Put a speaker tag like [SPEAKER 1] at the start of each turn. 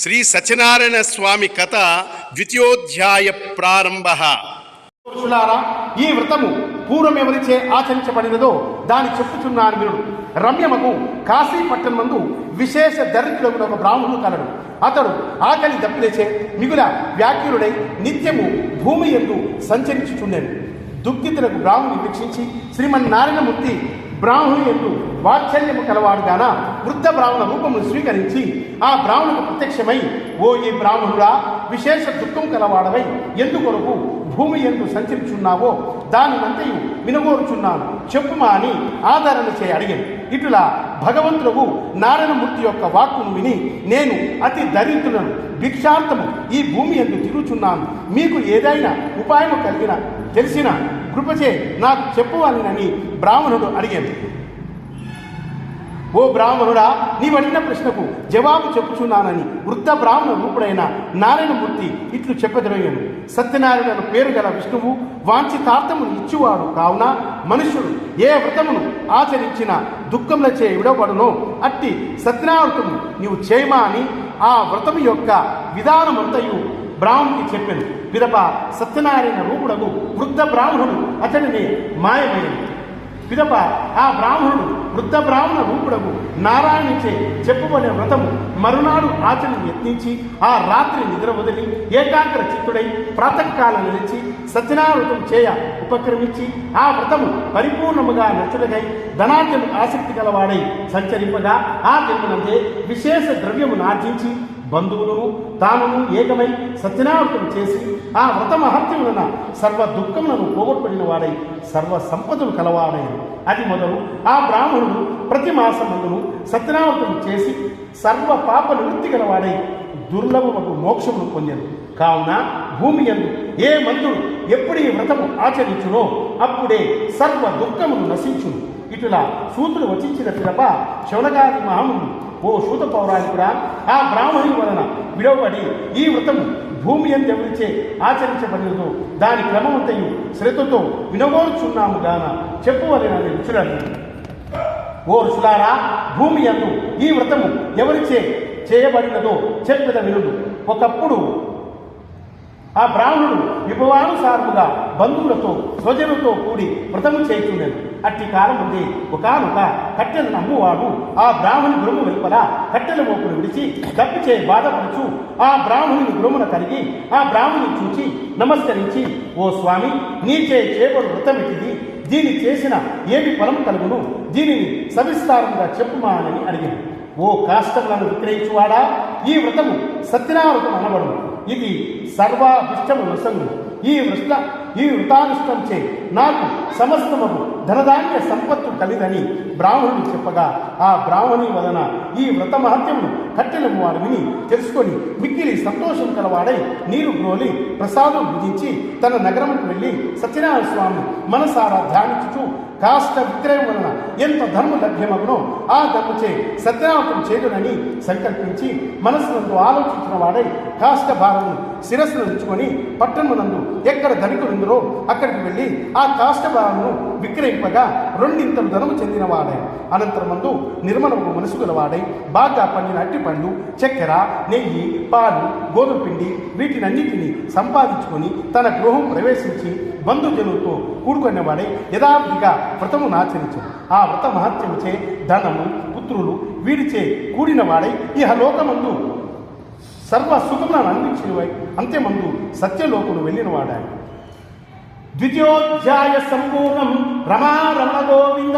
[SPEAKER 1] శ్రీ సత్యనారాయణ స్వామి కథ ద్వితీయోధ్యాయ ప్రారంభ.
[SPEAKER 2] పురుషులారా, ఈ వ్రతము పూర్వం ఎవరిచే ఆచరించబడినదో దాన్ని చెప్పుచున్నాను వినుడు. రమ్యమకు కాశీ పట్టణమందు విశేష దరిద్రులకు ఒక బ్రాహ్మణుడు కలడు. అతడు ఆకలి దప్పిలేచే మిగుల వ్యాఖ్యులుడై నిత్యము భూమి యందు సంచరించుచుండెను. దుఃఖితులకు బ్రాహ్మణుని వీక్షించి శ్రీమన్నారాయణమూర్తి బ్రాహ్మణుని యందు వాత్సల్యము కలవాడుగాన వృద్ధ బ్రాహ్మణ రూపమును స్వీకరించి ఆ బ్రాహ్మణుకు ప్రత్యక్షమై, ఓ ఈ బ్రాహ్మణుడా, విశేష దుఃఖం కలవాడవై ఎందుకొరకు భూమి యందు సంచరించున్నావో దానినంతయు వినగోరుచున్నాను, చెప్పుమా అని ఆదరణ చేయి అడిగాను. ఇటులా భగవంతుడు నారాయణమూర్తి యొక్క వాక్కును విని, నేను అతి దరిద్రులను భిక్షార్థము ఈ భూమి యందు తిరుగుచున్నాను, మీకు ఏదైనా ఉపాయము తెలిసిన కృపచే నాకు చెప్పువాలని బ్రాహ్మణుడు అడిగాను. ఓ బ్రాహ్మణుడా, నీవు అడిగిన ప్రశ్నకు జవాబు చెప్పుచున్నానని వృద్ధ బ్రాహ్మణ రూపుడైన నారాయణమూర్తి ఇట్లు చెప్పదొరగాను. సత్యనారాయణ పేరు గల విష్ణువు వాంఛితార్థమును ఇచ్చువాడు కావున మనుష్యుడు ఏ వ్రతమును ఆచరించిన దుఃఖములచే విడవబడునో అట్టి సత్యనారాయణము నీవు చేయమా అని ఆ వ్రతము యొక్క విధానమంతయు బ్రాహ్మణుడికి చెప్పాను. పిదప సత్యనారాయణ రూపుడకు వృద్ధ బ్రాహ్మణుడు అతడిని మాయమైనది. పిదప ఆ బ్రాహ్మణుడు వృద్ధ బ్రాహ్మణ రూపుడకు నారాయణిచే చెప్పబడిన వ్రతము మరునాడు ఆచరణ యత్నించి ఆ రాత్రి నిద్ర వదిలి ఏకాగ్ర చిత్తుడై ప్రాతకాలం నిలిచి సత్యనారాయణ చేయ ఉపక్రమించి ఆ వ్రతము పరిపూర్ణముగా నచ్చుడగై ధనార్జను ఆసక్తి గలవాడై సంచరింపగా ఆ జన్మనందే విశేష ద్రవ్యమును ఆర్జించి బంధువులను తానును ఏకమై సత్యనారాయణ చేసి ఆ వ్రత మహత్యములన సర్వ దుఃఖములను పోగొట్టుబడిన వాడై సర్వ సంపదలు కలవాడై అది మొదలు ఆ బ్రాహ్మణుడు ప్రతి మాసమందును సత్యనారాయణ చేసి సర్వ పాప నివృత్తి గలవాడై దుర్లభముకు మోక్షమును పొందాను. కావున భూమి యందు ఏ మందుడు ఎప్పుడు ఈ వ్రతము ఆచరించునో అప్పుడే సర్వ దుఃఖమును నశించును. ఇటులా సూతుడు వచించిన పిదప శౌనకాది మహాముని, ఓ సూత పౌరాణికుడా, ఆ బ్రాహ్మణుని వలన విడవబడి ఈ వ్రతము భూమి యందు ఎవరిచే ఆచరించబడినదో దాని క్రమవంతయు శ్రద్ధతో వినగోరుచున్నాము గాన చెప్పువలెనని రుచులను. ఓ ఋషులారా, భూమి యందు ఈ వ్రతము ఎవరిచే చేయబడినదో చెప్పెద వినుడు. ఒకప్పుడు ఆ బ్రాహ్మణుడు విభవానుసారముగా బంధువులతో స్వజనులతో కూడి వ్రతము చేయుచుండెను. అట్టి కాలం ఉంది ఒకనొక కట్టెలను అమ్మువాడు ఆ బ్రాహ్మణి గృహము వెలుపల కట్టెల మోపును విడిచి తప్పిచే బాధపడుచు ఆ బ్రాహ్మణుని గృహమున కలిగి ఆ బ్రాహ్మణుని చూచి నమస్కరించి, ఓ స్వామి, నీచే చేయబడు వ్రతమిటిది, దీన్ని చేసిన ఏమి ఫలము కలుగును, దీనిని సవిస్తారంగా చెప్పుమా అని అడిగాను. ఓ కాష్టములను విక్రయించువాడా, ఈ వ్రతము సత్యనారాయణ అనబడును. ఇది సర్వాభిష్టము నొసంగు. ఈ వృతానుష్టం చే నాకు సమస్తము ధనధాన్య సంపత్తు కలిదని బ్రాహ్మణుడు చెప్పగా ఆ బ్రాహ్మణి వలన ఈ వ్రత మహత్యమును కట్టెలము వాడు విని తెలుసుకొని మిక్కిలి సంతోషం కలవాడై నీరు గ్రోలి ప్రసాదం భుజించి తన నగరముకు వెళ్ళి సత్యనారాయణ స్వామి మనసారా ధ్యానించుచు కాష్ట విక్రయం వలన ఎంత ధర్మ లభ్యమగునో ఆ ధర్మచే సత్యనారాయణ చేదునని సంకల్పించి మనస్సునందు ఆలోచించిన వాడై కాష్ట భారమును శిరస్సును ఉంచుకొని పట్టణమునందు ఎక్కడ ధనికులుందరో అక్కడికి వెళ్ళి ఆ కాష్ట భారమును విక్రయింపగా రెండింతలు ధనము చెందినవాడై అనంతరమందు నిర్మలము మనసు గలవాడై బాగా పండిన అట్టి పండ్లు, చక్కెర, నెయ్యి, పాలు, గోధుమ పిండి వీటినన్నిటినీ సంపాదించుకొని తన గృహం ప్రవేశించి బంధుజనులతో కూడుకునేవాడై యథావిధిగా వ్రతమును ఆచరించు. ఆ వ్రత మహత్యముచే ధనము, పుత్రులు వీడిచే కూడిన వాడై ఇహలోకమందు సర్వ సుఖములను అందించినవై అంత్యమందు సత్యలోకును వెళ్ళిన వాడాయి. ద్వితీయోధ్యాయ సంపూర్ణం. రమా రమణ గోవింద.